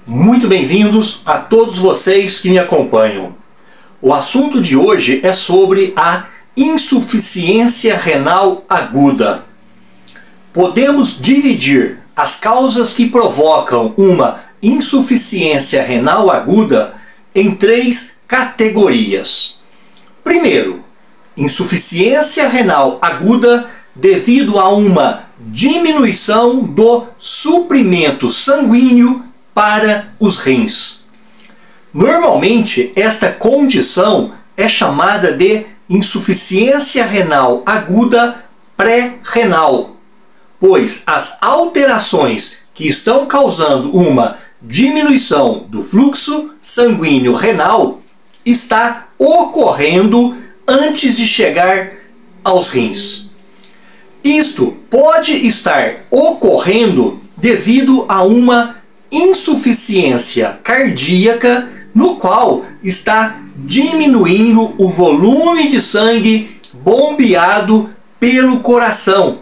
Muito bem-vindos a todos vocês que me acompanham. O assunto de hoje é sobre a insuficiência renal aguda. Podemos dividir as causas que provocam uma insuficiência renal aguda em três categorias. Primeiro, insuficiência renal aguda devido a uma diminuição do suprimento sanguíneo para os rins. Normalmente, esta condição é chamada de insuficiência renal aguda pré-renal, pois as alterações que estão causando uma diminuição do fluxo sanguíneo renal está ocorrendo antes de chegar aos rins. Isto pode estar ocorrendo devido a uma insuficiência cardíaca, no qual está diminuindo o volume de sangue bombeado pelo coração,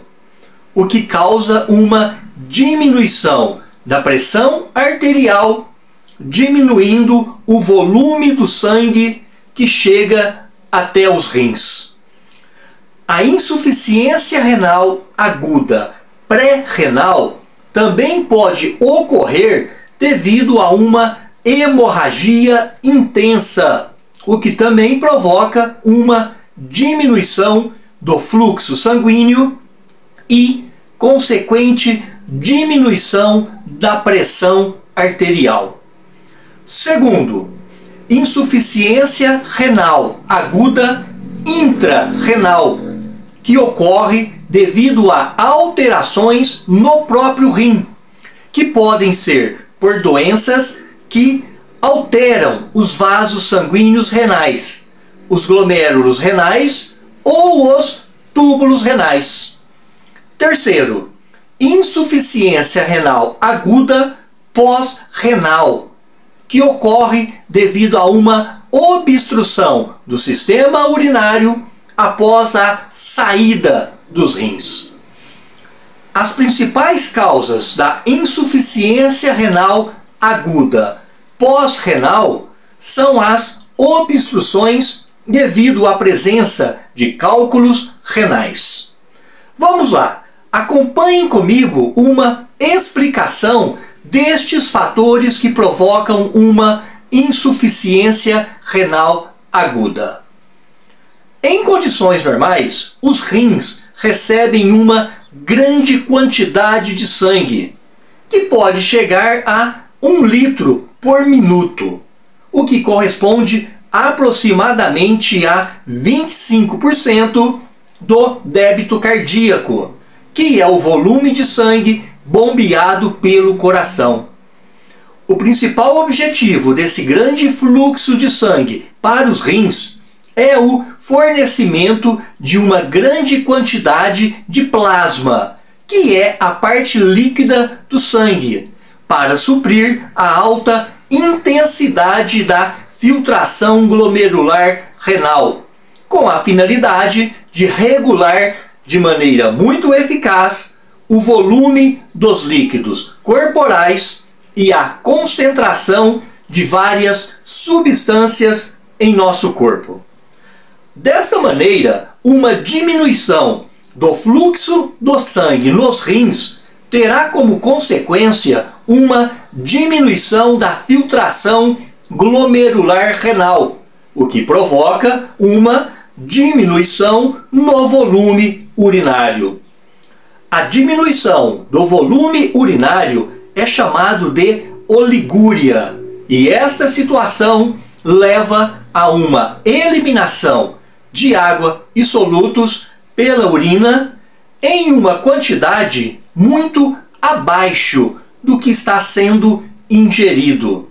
o que causa uma diminuição da pressão arterial, diminuindo o volume do sangue que chega até os rins. A insuficiência renal aguda pré-renal também pode ocorrer devido a uma hemorragia intensa, o que também provoca uma diminuição do fluxo sanguíneo e consequente diminuição da pressão arterial. Segundo, insuficiência renal aguda intrarrenal, que ocorre devido a alterações no próprio rim, que podem ser por doenças que alteram os vasos sanguíneos renais, os glomérulos renais ou os túbulos renais. Terceiro, insuficiência renal aguda pós-renal, que ocorre devido a uma obstrução do sistema urinário após a saída dos rins. As principais causas da insuficiência renal aguda pós-renal são as obstruções devido à presença de cálculos renais. Vamos lá, acompanhem comigo uma explicação destes fatores que provocam uma insuficiência renal aguda. Em condições normais, os rins recebem uma grande quantidade de sangue, que pode chegar a 1 litro por minuto, o que corresponde aproximadamente a 25% do débito cardíaco, que é o volume de sangue bombeado pelo coração. O principal objetivo desse grande fluxo de sangue para os rins é o fornecimento de uma grande quantidade de plasma, que é a parte líquida do sangue, para suprir a alta intensidade da filtração glomerular renal, com a finalidade de regular de maneira muito eficaz o volume dos líquidos corporais e a concentração de várias substâncias em nosso corpo. Desta maneira, uma diminuição do fluxo do sangue nos rins terá como consequência uma diminuição da filtração glomerular renal, o que provoca uma diminuição no volume urinário. A diminuição do volume urinário é chamado de oligúria, e esta situação leva a uma eliminação de água e solutos pela urina em uma quantidade muito abaixo do que está sendo ingerido,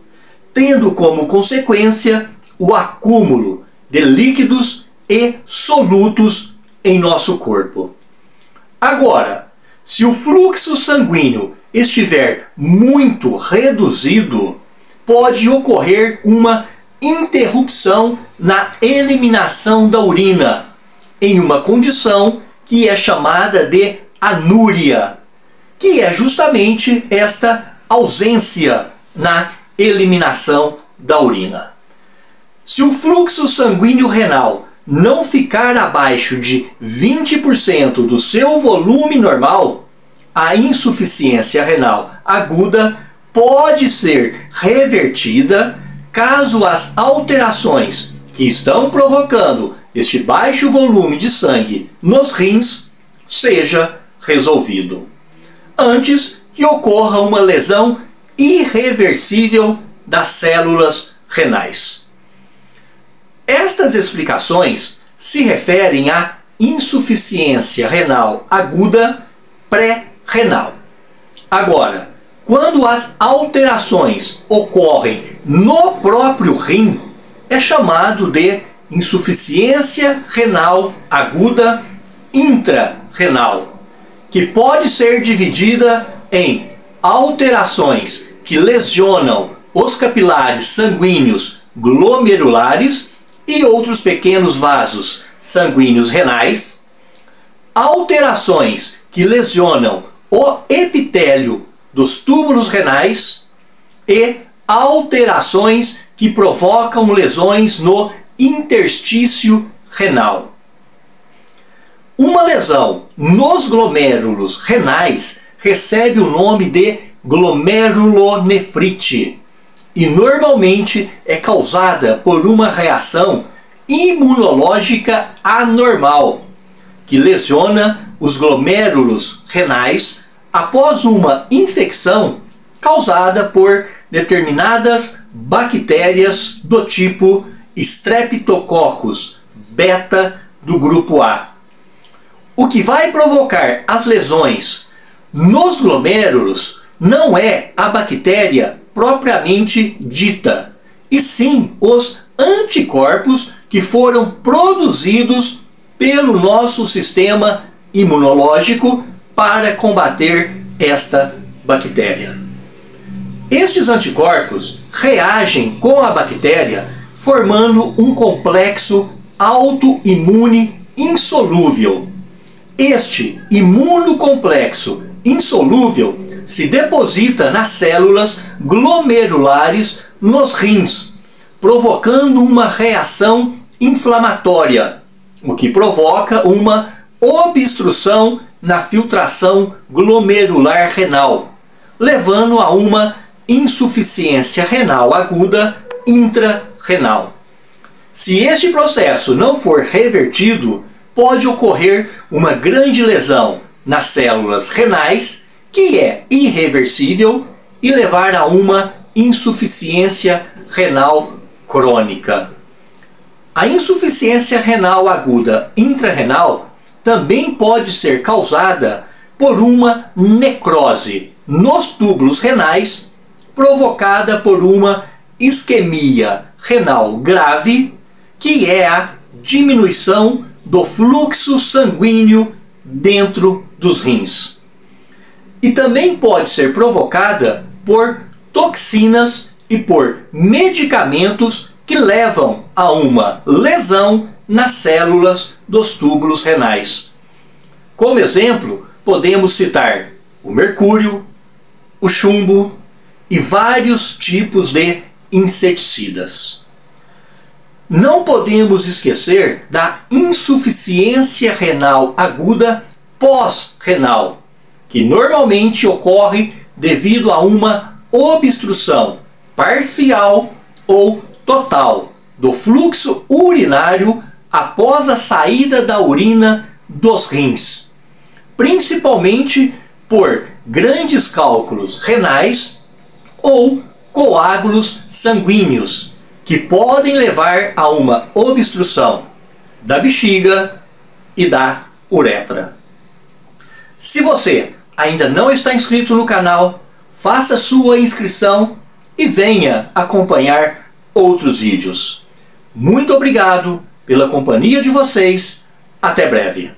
tendo como consequência o acúmulo de líquidos e solutos em nosso corpo. Agora, se o fluxo sanguíneo estiver muito reduzido, pode ocorrer uma interrupção na eliminação da urina, em uma condição que é chamada de anúria, que é justamente esta ausência na eliminação da urina. Se o fluxo sanguíneo renal não ficar abaixo de 20% do seu volume normal, a insuficiência renal aguda pode ser revertida caso as alterações que estão provocando este baixo volume de sangue nos rins seja resolvido, antes que ocorra uma lesão irreversível das células renais. Estas explicações se referem à insuficiência renal aguda pré-renal. Agora, quando as alterações ocorrem no próprio rim, é chamado de insuficiência renal aguda intrarrenal, que pode ser dividida em alterações que lesionam os capilares sanguíneos glomerulares e outros pequenos vasos sanguíneos renais, alterações que lesionam o epitélio dos túbulos renais e alterações que provocam lesões no interstício renal. Uma lesão nos glomérulos renais recebe o nome de glomerulonefrite e normalmente é causada por uma reação imunológica anormal que lesiona os glomérulos renais após uma infecção causada por determinadas bactérias do tipo Streptococcus beta do grupo A. O que vai provocar as lesões nos glomérulos não é a bactéria propriamente dita, e sim os anticorpos que foram produzidos pelo nosso sistema imunológico para combater esta bactéria. Estes anticorpos reagem com a bactéria formando um complexo autoimune insolúvel. Este imunocomplexo insolúvel se deposita nas células glomerulares nos rins, provocando uma reação inflamatória, o que provoca uma obstrução na filtração glomerular renal, levando a uma insuficiência renal aguda intrarrenal. Se este processo não for revertido, pode ocorrer uma grande lesão nas células renais, que é irreversível, e levar a uma insuficiência renal crônica. A insuficiência renal aguda intrarrenal também pode ser causada por uma necrose nos túbulos renais, provocada por uma isquemia renal grave, que é a diminuição do fluxo sanguíneo dentro dos rins. E também pode ser provocada por toxinas e por medicamentos que levam a uma lesão nas células dos túbulos renais. Como exemplo, podemos citar o mercúrio, o chumbo e vários tipos de inseticidas. Não podemos esquecer da insuficiência renal aguda pós-renal, que normalmente ocorre devido a uma obstrução parcial ou total do fluxo urinário após a saída da urina dos rins, principalmente por grandes cálculos renais ou coágulos sanguíneos, que podem levar a uma obstrução da bexiga e da uretra. Se você ainda não está inscrito no canal, faça sua inscrição e venha acompanhar outros vídeos. Muito obrigado pela companhia de vocês. Até breve.